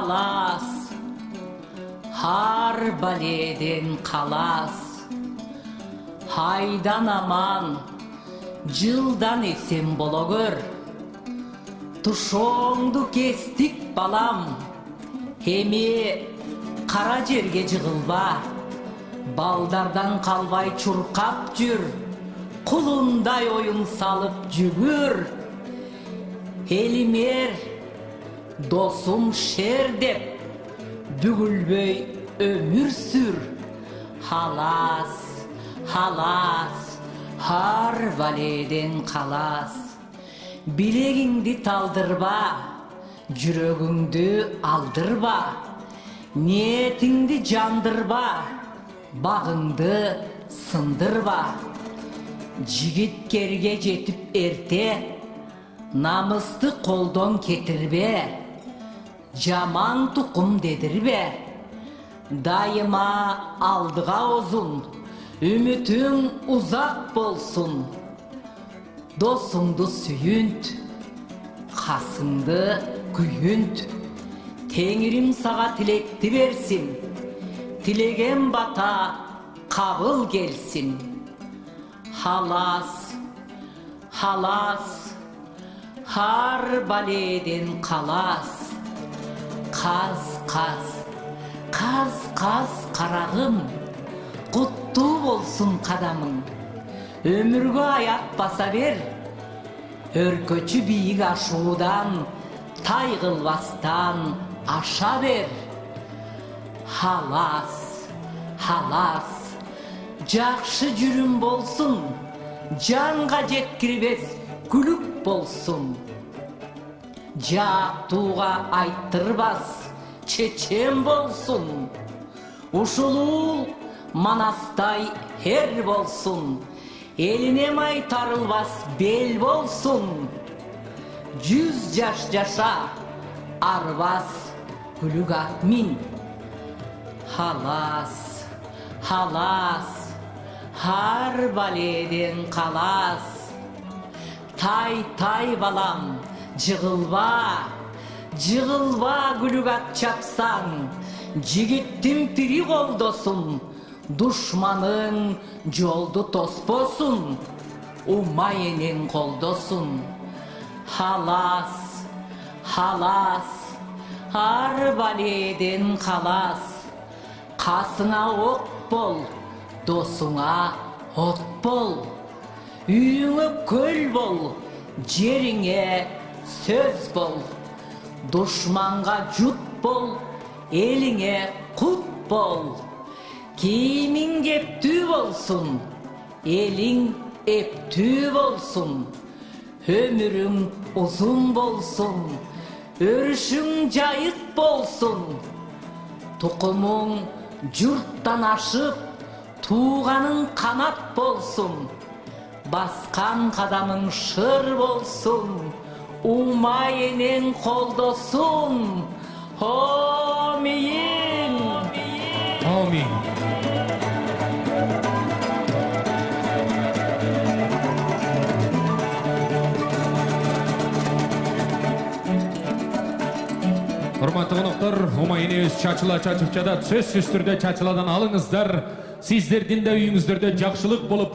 халас, har баледен қалас, хайдан аман, жылдан есен бола көр. Тушоңду кестік балам, эми қара жерге жығылба, балдардан қалбай чурқап жүр, құлындай ойын салып жүгір. Елімер, досым шер деп, бүгілбей өмір сүр. Халас, халас, har баледен қалас. Билегіңді талдырба, жүрегіңді алдырба, ниетіңді жандырба, бағыңды сындырба. Жігіткерге жетіп ерте, намысты қолдон кетірбе, жаман тұқым дедірбе. Дайыма алдыға озун, үмітің ұзақ болсын. Досыңды сүйінт, қасыңды күйінт. Теңірім саға тілекті берсін, тілеген бата қабыл келсін. Халас, халас, har баледен қалас. Қаз, қаз, қаз, қаз қарағым, құтты болсын қадамың. Өмірге аяқ баса бер, өркөчі биік ашудан, тайғылбастан аша бер. Халас, халас, жақшы жүрім болсын, жанға жеткірбес күлік болсын. Жақтуға айттырбас, чечен болсын. Ушулул манастай хер болсын. Еліне май тарылбас бел болсын. 100 жаш жаша, арбас күлік атмин. Халас, халас, har баледен қалас. Тай балам, жығылба, жығылба күлік ат чапсаң. Жігіттің пири қолдосын, душманың жолды тоспосын, умайенен қолдосын. Халас, халас, har баледен қалас. Қасыңа оқ бол, досыңа от бол. Үйіңе көл бол, жеріңе сөз бол. Душманға жұт бол, еліңе құт бол. Киімің кепті болсын, елің епті болсын. Өмірің ұзын болсын, өрішің жайық болсын. Тұқымың жұрттан ашып, туғаның қанат болсын. Басқан қадамың шыр болсын, умайенен қолдосын. Амин. Амин. Құрметті қонақтар, Умайыне өз чачыла чачықчада сөзсіз түрде чачыладан алыңыздар. Сіздердің де үйіңіздерде жақшылық болып